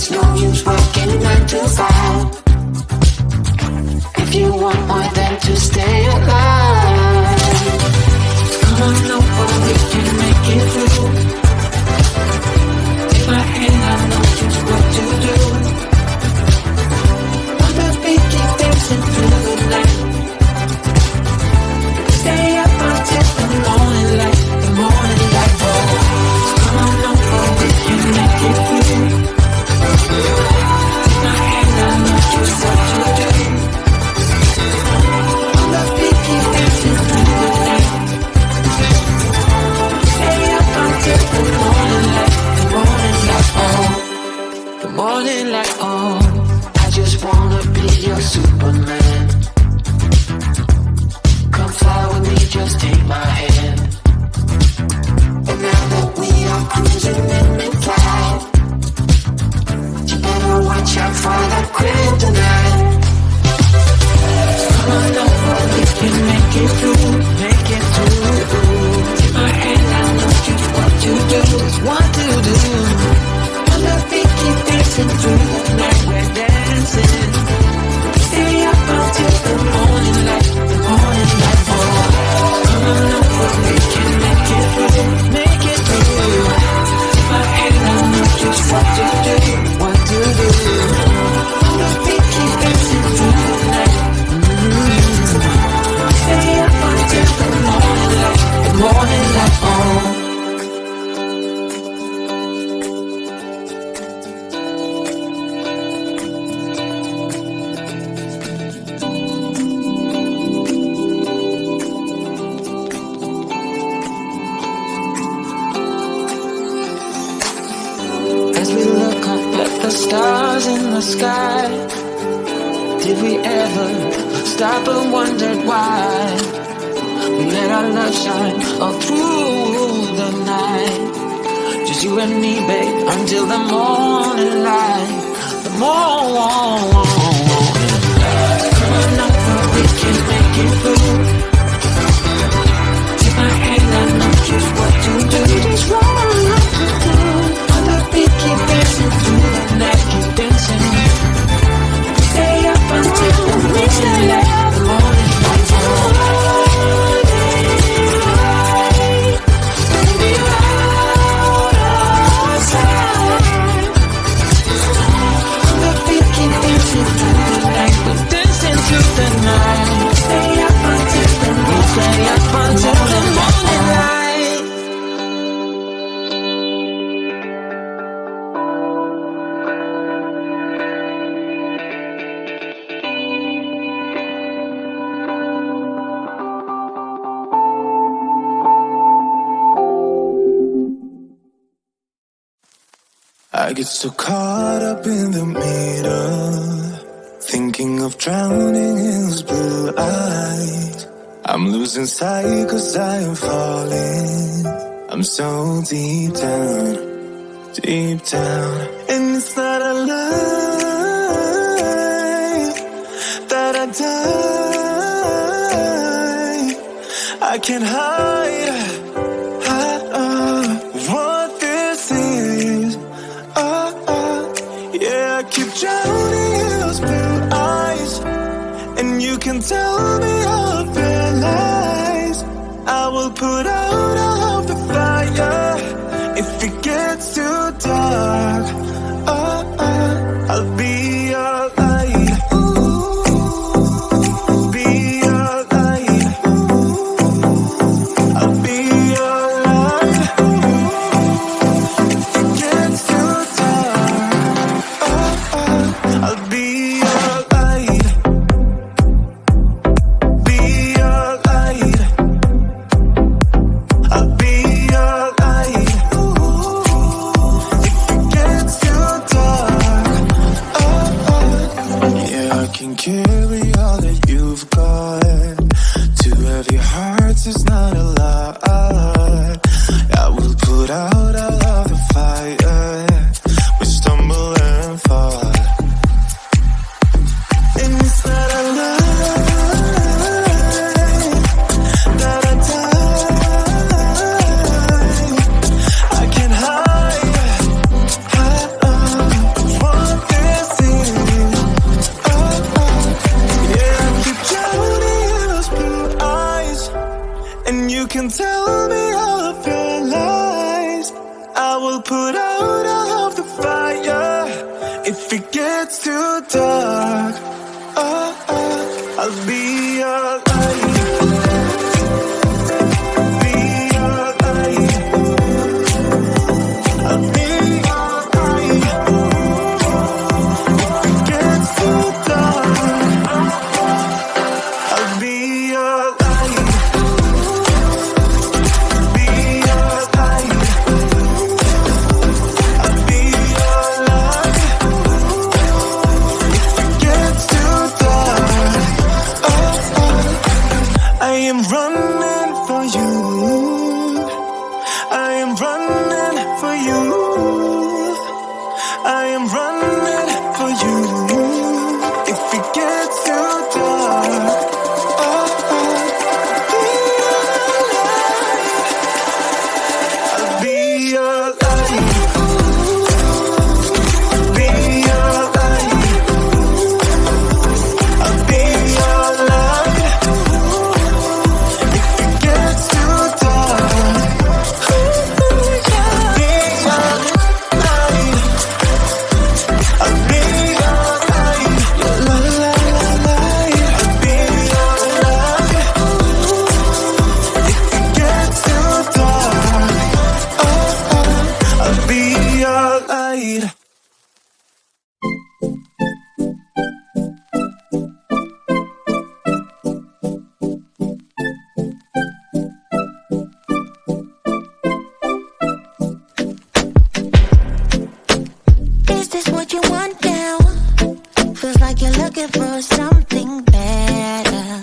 It's no use working 9 to 5 if you want more than to stay alive. Come on over, we can make it through. Take my hand, I know just what to do. On the beat, keep dancing through the night. Stay up until the morning light, the morning light. Oh, come on over, we can make it through. Take my hand, I know just what to do. On the beat, keep dancing through the night. Stay up until the morning light, the morning light. Oh, the morning light. Oh, I just wanna be your Superman. Come fly with me, just take my hand. And now that we are cruising in mid-flight, you better watch out for that kryptonite. Come on over, we can make it through, make it through. Take my hand, I know just what to do, just what to do. On the beat, keep dancing through the night, we're dancing. Stay up until the morning light, the morning light. Oh, come on over, we can make it through, make it through. Take my hand, I know just what to do, what to do. On the beat, keep dancing through the night. Stay up until the morning light, the morning light. Oh. As we look up at the stars in the sky, did we ever stop and wondered why we let our love shine all through the night? Just you and me, babe, until the morning light, the morning light. Come on over, we can make it through. Take my hand, I know just what to do, just what to do. On the beat, keep dancing through the night, keep dancing. Stay up until the morning light, the morning light. Baby, out outside. On the beat, keep dancing through the night, we're dancing through the night. Stay up until the morning, stay up until the morning light. I get so caught up in the middle, thinking of drowning in those blue eyes. I'm losing sight 'cause I am falling. I'm so deep down, and it's not a lie that I die. I can't hide what this is. Yeah, I keep drowning in those blue eyes, and you can tell me all of your lies. I will put out all of the fire if it gets too dark. I'll be your light. Be your light. I'll be your light. If it gets too dark, I'll be your light. Be your light. I'll be your light. If it gets too need. Is this what you want now? Feels like you're looking for something better.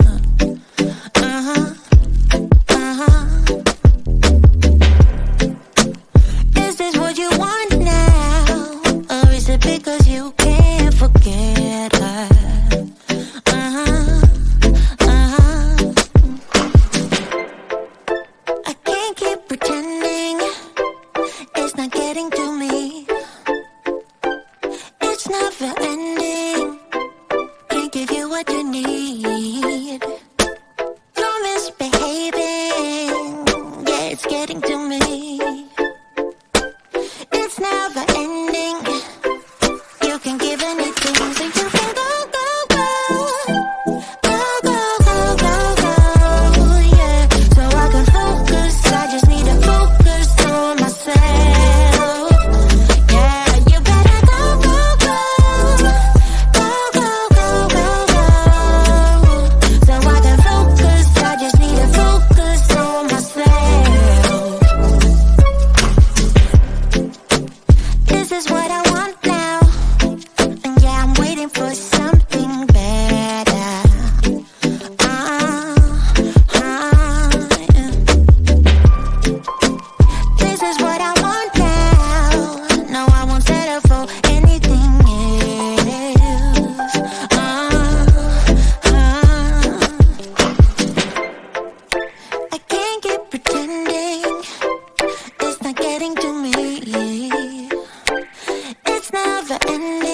Is this what you want now? Or is it because you can't forget her? I can't keep pretending it's not getting to me. It's never ending. Can't give you what you need. You're misbehaving. Yeah, it's getting to me. It's never ending. You can give anything, so you can go, go, go. Go, go, go, go, go. Yeah, so I can focus. I just need to focus on myself. Yeah, you better go, go, go. Go, go, go, go, go. So I can focus. I just need to focus on myself. This is what I want now. And yeah, I'm waiting for something better. This is what I want now. No, I won't settle for anything else. I can't keep pretending it's not getting to me. It's never ending.